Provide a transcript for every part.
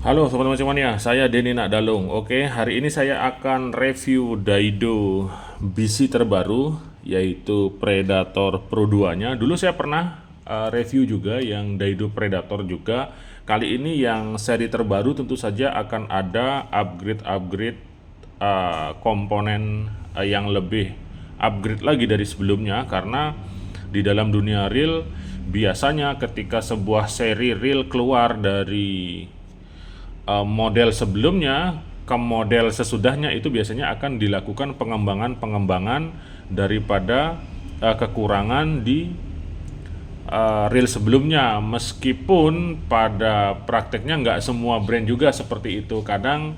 Halo Sobat Mania, saya Denny Nakdalung. Oke, hari ini saya akan review Daido BC terbaru, yaitu Predator Pro 2-nya. Dulu saya pernah review juga yang Daido Predator juga. Kali ini yang seri terbaru tentu saja akan ada upgrade-upgrade komponen yang lebih upgrade lagi dari sebelumnya, karena di dalam dunia real biasanya ketika sebuah seri real keluar dari model sebelumnya ke model sesudahnya, itu biasanya akan dilakukan pengembangan-pengembangan daripada kekurangan di reel sebelumnya. Meskipun pada prakteknya nggak semua brand juga seperti itu. Kadang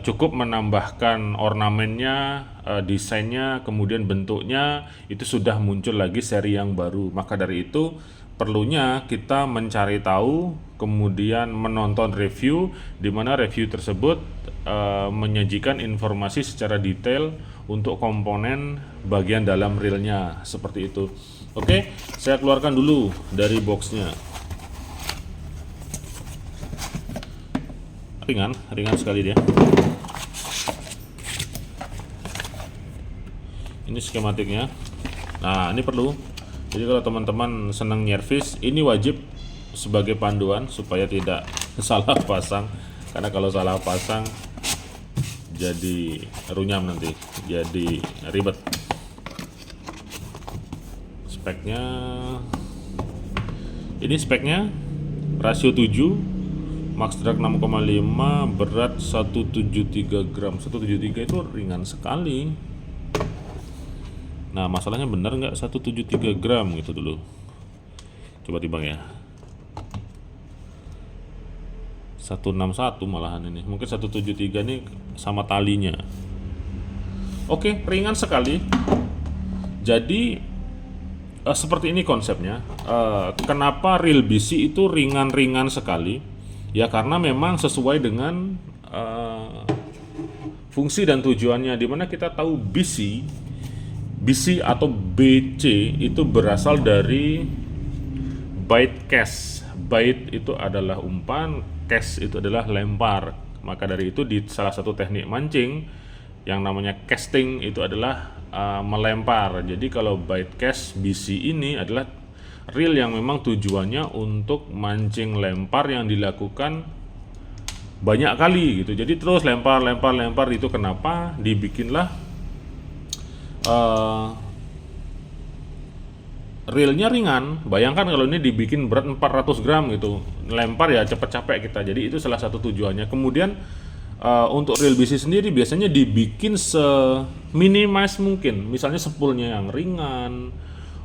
cukup menambahkan ornamennya, desainnya, kemudian bentuknya itu sudah muncul lagi seri yang baru. Maka dari itu perlunya kita mencari tahu, kemudian menonton review, di mana review tersebut menyajikan informasi secara detail untuk komponen bagian dalam reelnya, seperti itu. Oke, saya keluarkan dulu dari boxnya. Ringan sekali dia. Ini skematiknya. Nah, ini perlu. Jadi kalau teman-teman senang nyervis, ini wajib sebagai panduan supaya tidak salah pasang. Karena kalau salah pasang jadi runyam nanti, jadi ribet. Speknya, ini speknya rasio 7, max drag 6,5, berat 173 gram. 173 itu ringan sekali. Nah, masalahnya benar nggak 173 gram gitu dulu. Coba timbang ya. 161 malahan ini. Mungkin 173 ini sama talinya. Oke, ringan sekali. Jadi seperti ini konsepnya. Kenapa reel BC itu ringan-ringan sekali? Ya karena memang sesuai dengan fungsi dan tujuannya. Dimana kita tahu BC atau BC itu berasal dari bait cast. Bait itu adalah umpan, cast itu adalah lempar. Maka dari itu di salah satu teknik mancing yang namanya casting itu adalah melempar. Jadi kalau bait cast BC ini adalah reel yang memang tujuannya untuk mancing lempar yang dilakukan banyak kali gitu. Jadi terus lempar itu kenapa dibikinlah reelnya ringan. Bayangkan kalau ini dibikin berat 400 gram gitu, lempar ya cepet capek kita. Jadi itu salah satu tujuannya. Kemudian untuk reel BC sendiri biasanya dibikin seminimalis mungkin. Misalnya spoolnya yang ringan,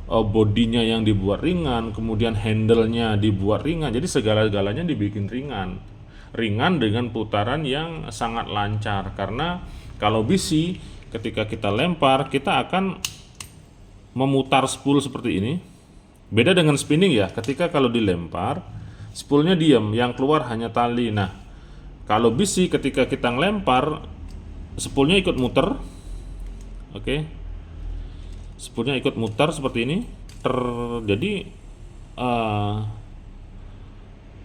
bodinya yang dibuat ringan, kemudian handle-nya dibuat ringan. Jadi segala-galanya dibikin ringan dengan putaran yang sangat lancar. Karena kalau BC ketika kita lempar, kita akan memutar spool seperti ini. Beda dengan spinning ya, ketika kalau dilempar, spoolnya diam, yang keluar hanya tali. Nah, kalau BC ketika kita ngelempar, spoolnya ikut muter. Oke. Spoolnya ikut muter seperti ini. Jadi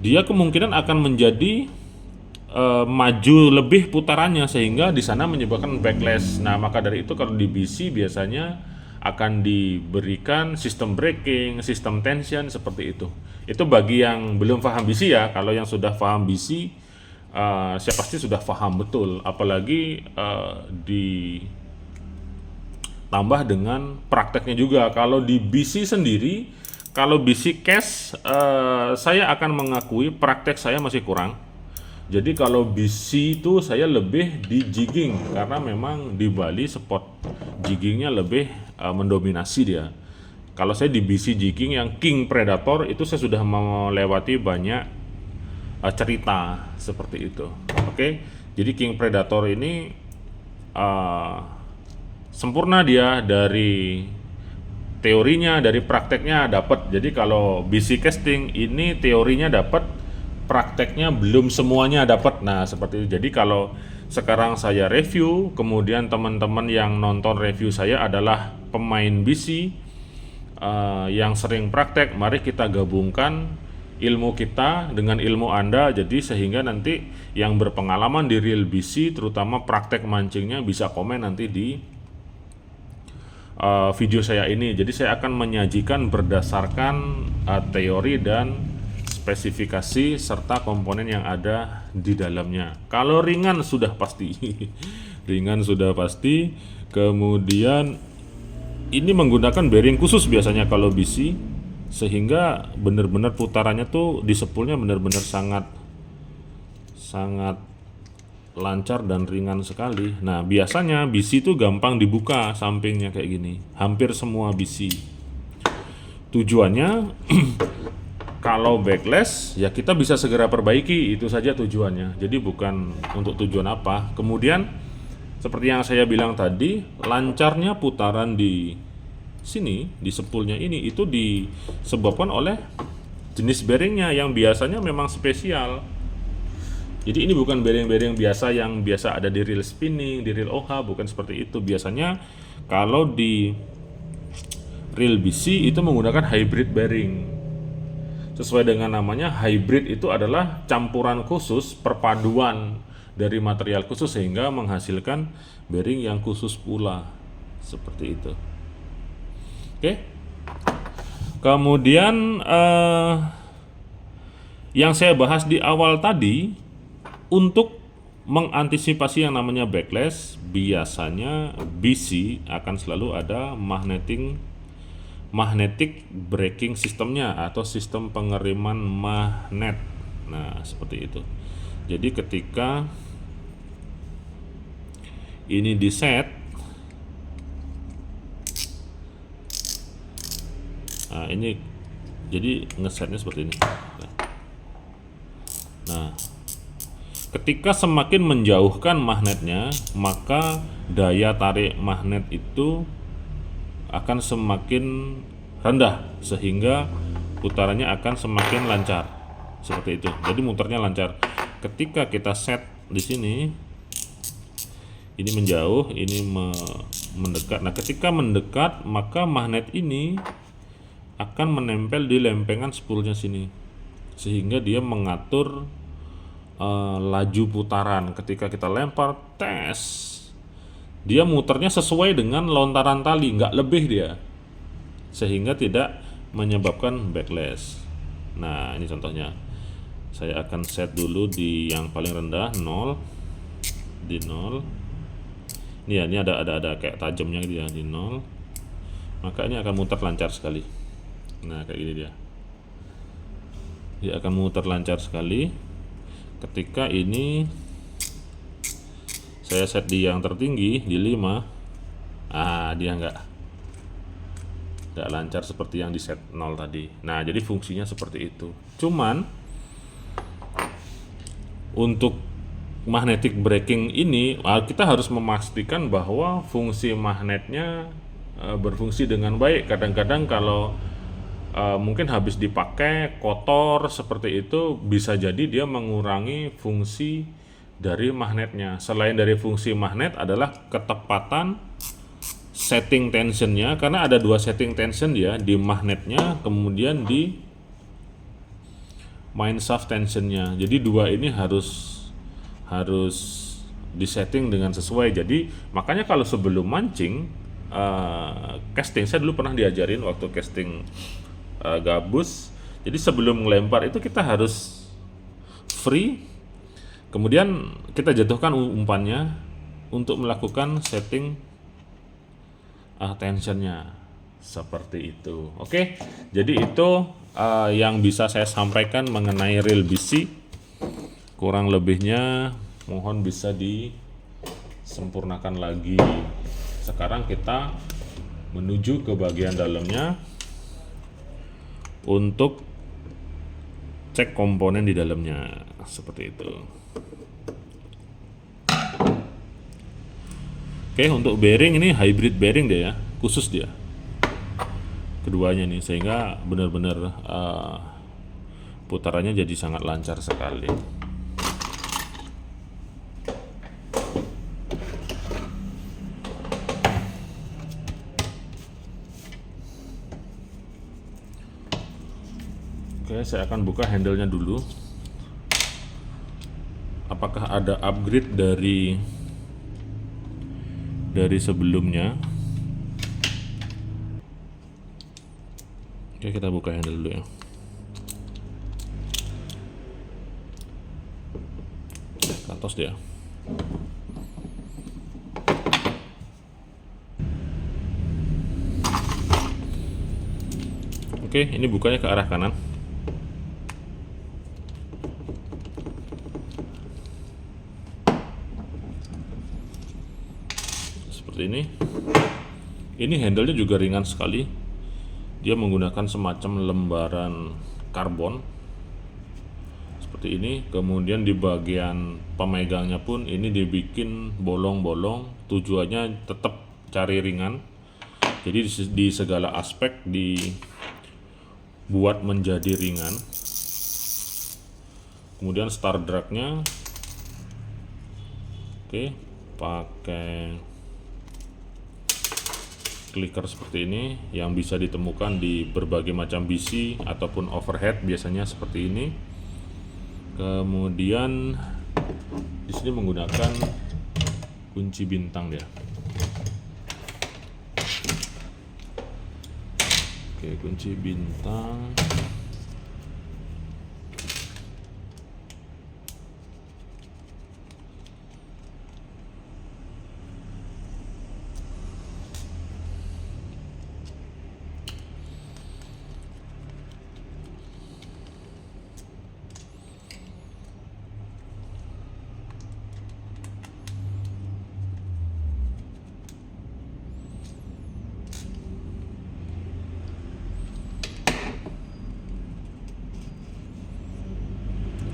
dia kemungkinan akan menjadi maju lebih putarannya, sehingga di sana menyebabkan backlash. Nah, maka dari itu kalau di BC biasanya akan diberikan sistem braking, sistem tension seperti itu. Itu bagi yang belum paham BC ya. Kalau yang sudah paham BC, saya pasti sudah paham betul. Apalagi ditambah dengan prakteknya juga. Kalau di BC sendiri, kalau BC cash, saya akan mengakui praktek saya masih kurang. Jadi kalau BC itu saya lebih di jigging, karena memang di Bali spot jiggingnya lebih mendominasi dia. Kalau saya di BC jigging yang King Predator itu saya sudah melewati banyak cerita seperti itu. Oke, jadi King Predator ini sempurna dia dari teorinya, dari prakteknya dapat. Jadi kalau BC casting ini teorinya dapat, prakteknya belum semuanya dapat. Nah, seperti itu. Jadi kalau sekarang saya review, kemudian teman-teman yang nonton review saya adalah pemain BC yang sering praktek, mari kita gabungkan ilmu kita dengan ilmu Anda, jadi sehingga nanti yang berpengalaman di real BC terutama praktek mancingnya bisa komen nanti di video saya ini. Jadi saya akan menyajikan berdasarkan teori dan spesifikasi serta komponen yang ada di dalamnya. Kalau ringan sudah pasti ringan sudah pasti. Kemudian ini menggunakan bearing khusus biasanya kalau BC, sehingga benar-benar putarannya tuh di spoolnya benar-benar sangat lancar dan ringan sekali. Nah, biasanya BC itu gampang dibuka sampingnya kayak gini. Hampir semua BC. Tujuannya kalau backlash ya kita bisa segera perbaiki, itu saja tujuannya. Jadi bukan untuk tujuan apa. Kemudian seperti yang saya bilang tadi, lancarnya putaran di sini, di spoolnya ini, itu disebabkan oleh jenis bearingnya yang biasanya memang spesial. Jadi ini bukan bearing-bearing biasa yang biasa ada di reel spinning, di reel OH, bukan seperti itu. Biasanya kalau di reel BC itu menggunakan hybrid bearing. Sesuai dengan namanya, hybrid itu adalah campuran khusus, perpaduan dari material khusus sehingga menghasilkan bearing yang khusus pula. Seperti itu. Oke. Kemudian yang saya bahas di awal tadi, untuk mengantisipasi yang namanya backlash, biasanya BC akan selalu ada magnetic braking sistemnya atau sistem pengeriman magnet. Nah, seperti itu. Jadi ketika ini di set, nah ini jadi ngesetnya seperti ini. Nah, ketika semakin menjauhkan magnetnya, maka daya tarik magnet itu akan semakin rendah sehingga putarannya akan semakin lancar. Seperti itu. Jadi muternya lancar. Ketika kita set di sini, ini menjauh, ini mendekat. Nah, ketika mendekat, maka magnet ini akan menempel di lempengan spoolnya sini, sehingga dia mengatur laju putaran. Ketika kita lempar, tes, dia muternya sesuai dengan lontaran tali, nggak lebih dia, sehingga tidak menyebabkan backlash. Nah, ini contohnya. Saya akan set dulu di yang paling rendah, 0, di 0. Ini ya, ini ada kayak tajamnya gitu ya, di 0. Maka ini akan muter lancar sekali. Nah, kayak gini dia. Dia akan muter lancar sekali. Ketika ini saya set di yang tertinggi di 5, dia nggak lancar seperti yang di set 0 tadi. Nah, jadi fungsinya seperti itu. Cuman untuk magnetic braking ini kita harus memastikan bahwa fungsi magnetnya berfungsi dengan baik. Kadang-kadang kalau mungkin habis dipakai kotor seperti itu, bisa jadi dia mengurangi fungsi dari magnetnya. Selain dari fungsi magnet adalah ketepatan setting tensionnya, karena ada 2 setting tension ya, di magnetnya kemudian di main shaft tensionnya. Jadi 2 ini harus disetting dengan sesuai. Jadi makanya kalau sebelum mancing casting, saya dulu pernah diajarin waktu casting gabus. Jadi sebelum melempar itu kita harus free, kemudian kita jatuhkan umpannya untuk melakukan setting tensionnya seperti itu. Oke, jadi itu yang bisa saya sampaikan mengenai reel BC. Kurang lebihnya mohon bisa disempurnakan lagi. Sekarang kita menuju ke bagian dalamnya untuk cek komponen di dalamnya seperti itu. Oke, untuk bearing ini hybrid bearing dia ya, khusus dia keduanya nih, sehingga benar-benar putarannya jadi sangat lancar sekali. Oke, saya akan buka handle-nya dulu. Apakah ada upgrade dari sebelumnya? Oke, kita buka handle dulu ya. Kantos dia. Oke, ini bukanya ke arah kanan. Seperti ini. Ini handle-nya juga ringan sekali. Dia menggunakan semacam lembaran karbon seperti ini. Kemudian di bagian pemegangnya pun ini dibikin bolong-bolong. Tujuannya tetap cari ringan. Jadi di segala aspek dibuat menjadi ringan. Kemudian star drag-nya, oke, pakai clicker seperti ini yang bisa ditemukan di berbagai macam BC ataupun overhead, biasanya seperti ini. Kemudian di sini menggunakan kunci bintang dia. Oke, kunci bintang.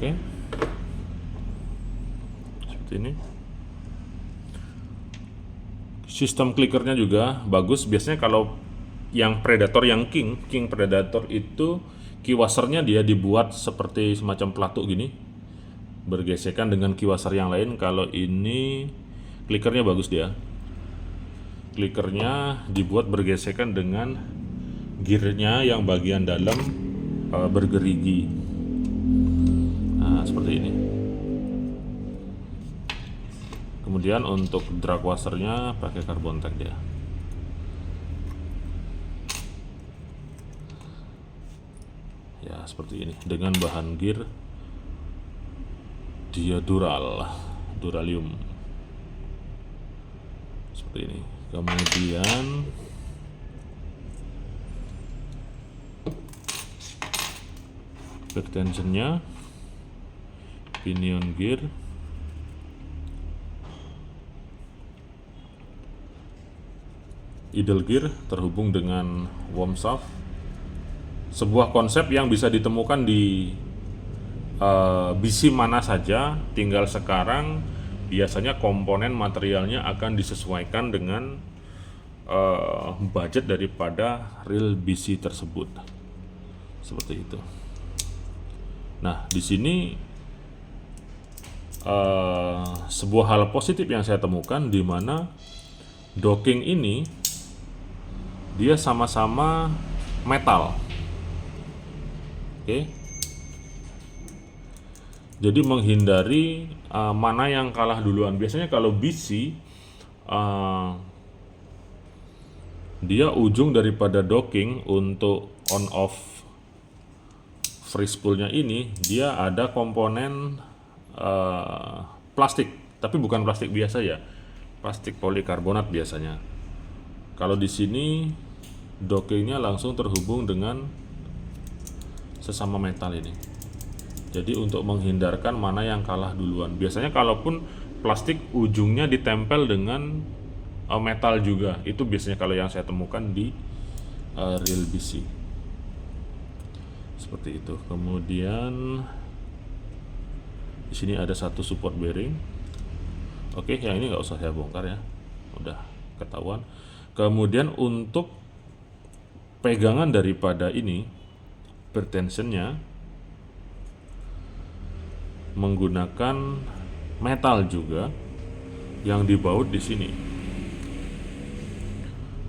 Oke, seperti ini. Sistem clickernya juga bagus. Biasanya kalau yang predator, yang king predator itu key washernya dia dibuat seperti semacam pelatuk gini, bergesekan dengan key washer yang lain. Kalau ini clickernya bagus, dia clickernya dibuat bergesekan dengan gearnya yang bagian dalam bergerigi. Nah, seperti ini. Kemudian untuk drag washernya pakai carbon tag dia. Ya, seperti ini dengan bahan gear dia duralium. Seperti ini. Kemudian back tensionnya, pinion gear, idle gear terhubung dengan worm shaft. Sebuah konsep yang bisa ditemukan di BC mana saja, tinggal sekarang biasanya komponen materialnya akan disesuaikan dengan budget daripada reel BC tersebut. Seperti itu. Nah, di sini sebuah hal positif yang saya temukan, di mana docking ini dia sama-sama metal. Oke. Jadi menghindari mana yang kalah duluan. Biasanya kalau BC dia ujung daripada docking untuk on off free spoolnya ini, dia ada komponen plastik, tapi bukan plastik biasa ya, plastik polikarbonat biasanya. Kalau di sini dockingnya langsung terhubung dengan sesama metal ini. Jadi untuk menghindarkan mana yang kalah duluan. Biasanya kalaupun plastik ujungnya ditempel dengan metal juga, itu biasanya kalau yang saya temukan di reel BC. Seperti itu. Kemudian di sini ada satu support bearing. Oke, yang ini nggak usah saya bongkar ya, udah ketahuan. Kemudian untuk pegangan daripada ini, pertensionnya menggunakan metal juga yang dibaut di sini.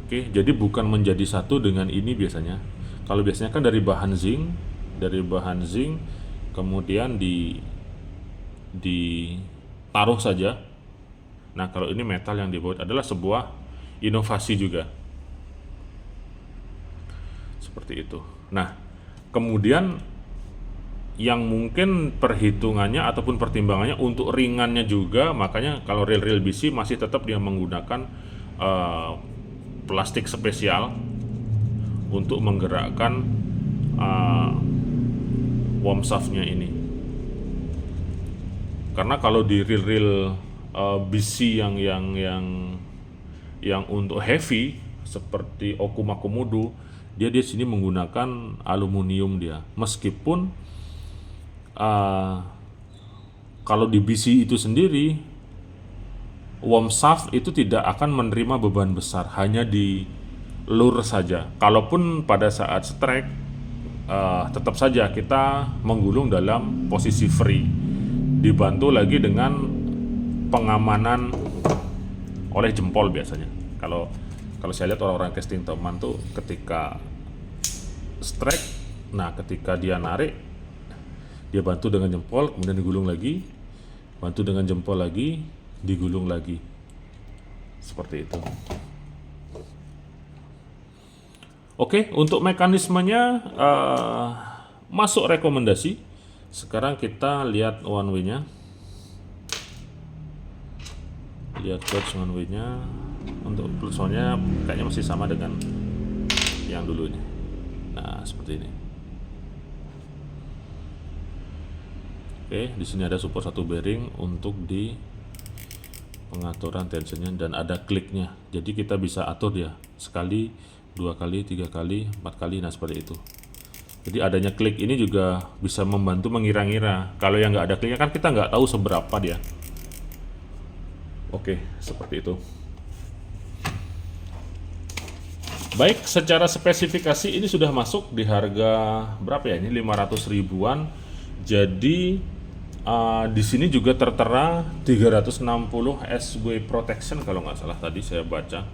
Oke, jadi bukan menjadi satu dengan ini biasanya. Kalau biasanya kan dari bahan zinc, dari bahan zinc, kemudian ditaruh saja. Nah, kalau ini metal yang dibuat adalah sebuah inovasi juga. Seperti itu. Nah, kemudian yang mungkin perhitungannya ataupun pertimbangannya untuk ringannya juga, makanya kalau reel BC masih tetap dia menggunakan plastik spesial untuk menggerakkan worm shaft-nya ini. Karena kalau di reel BC yang untuk heavy seperti Okuma Komodo, dia di sini menggunakan aluminium dia. Meskipun kalau di BC itu sendiri, worm shaft itu tidak akan menerima beban besar, hanya di lure saja. Kalaupun pada saat strike, tetap saja kita menggulung dalam posisi free, dibantu lagi dengan pengamanan oleh jempol biasanya. Kalau saya lihat orang-orang casting teman tuh ketika strike, nah ketika dia narik, dia bantu dengan jempol, kemudian digulung lagi, bantu dengan jempol lagi, digulung lagi. Seperti itu. Oke, untuk mekanismenya masuk rekomendasi. Sekarang kita lihat one way-nya. Lihat clutch one way-nya. Untuk clutch one-nya kayaknya masih sama dengan yang dulunya. Nah, seperti ini. Oke, di sini ada support satu bearing untuk di pengaturan tensionnya dan ada kliknya. Jadi kita bisa atur dia sekali, 2 kali, 3 kali, 4 kali, nah seperti itu. Jadi adanya klik ini juga bisa membantu mengira-ngira. Kalau yang nggak ada kliknya kan kita nggak tahu seberapa dia. Oke, seperti itu. Baik, secara spesifikasi ini sudah masuk di harga berapa ya? Ini 500 ribuan. Jadi di sini juga tertera 360 SW protection kalau nggak salah tadi saya baca.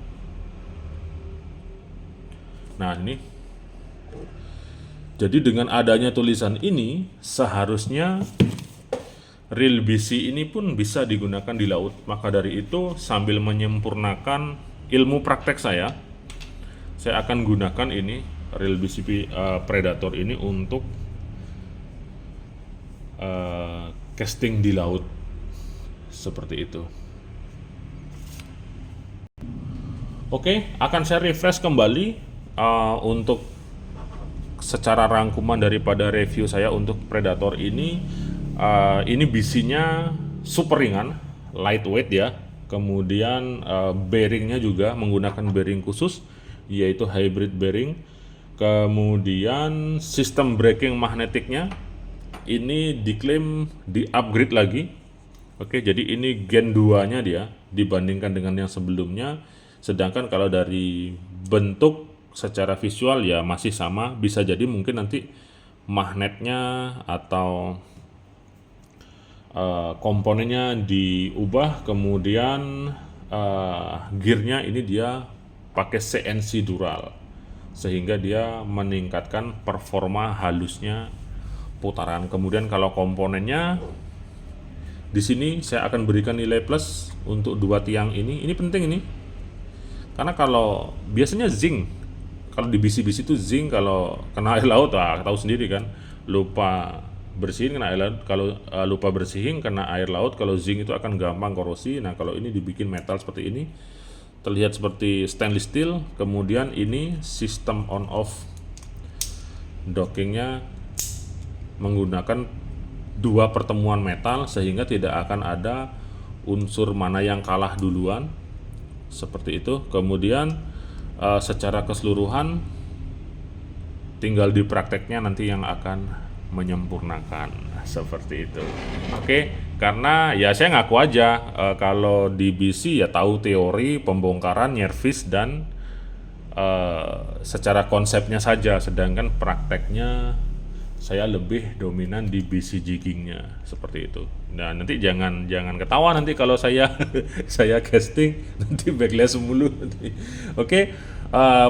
Nah ini, jadi dengan adanya tulisan ini seharusnya reel BC ini pun bisa digunakan di laut. Maka dari itu sambil menyempurnakan ilmu praktek saya akan gunakan ini reel BC Predator ini untuk casting di laut seperti itu. Oke, akan saya refresh kembali untuk secara rangkuman daripada review saya untuk Predator ini. Ini BC-nya super ringan, lightweight ya. Kemudian bearingnya juga menggunakan bearing khusus, yaitu hybrid bearing. Kemudian sistem braking magnetiknya ini diklaim di-upgrade lagi. Oke, jadi ini Gen 2-nya dia dibandingkan dengan yang sebelumnya. Sedangkan kalau dari bentuk secara visual ya masih sama. Bisa jadi mungkin nanti magnetnya atau komponennya diubah. Kemudian gearnya ini dia pakai CNC dural, sehingga dia meningkatkan performa halusnya putaran. Kemudian kalau komponennya di sini saya akan berikan nilai plus untuk 2 tiang ini. Ini penting ini. Karena kalau biasanya zinc, kalau di BC-BC itu zinc kalau kena air laut, tahu sendiri kan, lupa bersihin kena air laut. Kalau lupa bersihin kena air laut, kalau zinc itu akan gampang korosi. Nah, kalau ini dibikin metal seperti ini, terlihat seperti stainless steel. Kemudian ini sistem on off dockingnya menggunakan 2 pertemuan metal, sehingga tidak akan ada unsur mana yang kalah duluan, seperti itu. Kemudian secara keseluruhan tinggal di prakteknya nanti yang akan menyempurnakan, seperti itu. Oke, karena ya saya ngaku aja kalau di BC ya tahu teori pembongkaran, nyervis dan secara konsepnya saja, sedangkan prakteknya saya lebih dominan di BC jiggingnya, seperti itu. Nah, nanti jangan ketawa nanti kalau saya saya casting nanti backlash mulu nanti. Oke,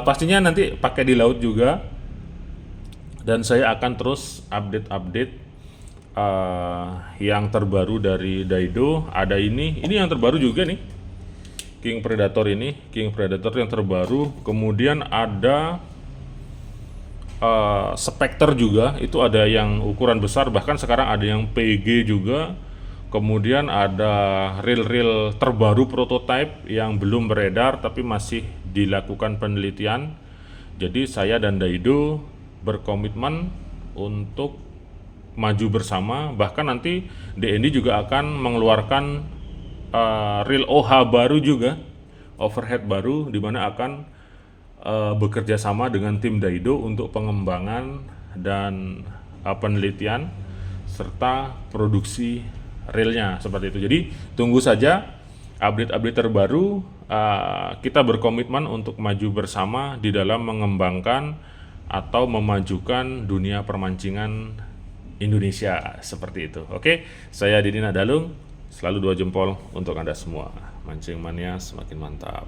pastinya nanti pakai di laut juga. dan saya akan terus update-update yang terbaru dari Daido. Ada ini yang terbaru juga nih, King Predator yang terbaru. Kemudian ada Spectre juga, itu ada yang ukuran besar, bahkan sekarang ada yang PG juga. Kemudian ada reel terbaru prototype yang belum beredar tapi masih dilakukan penelitian. Jadi saya dan Daido berkomitmen untuk maju bersama. Bahkan nanti DND juga akan mengeluarkan reel OH baru juga, overhead baru, di mana akan bekerja sama dengan tim Daido untuk pengembangan dan penelitian serta produksi reelnya, seperti itu. Jadi tunggu saja update-update terbaru. Kita berkomitmen untuk maju bersama di dalam mengembangkan atau memajukan dunia permancingan Indonesia, seperti itu. Oke, saya Didi Nadalung, selalu 2 jempol untuk Anda semua. Mancing mania semakin mantap.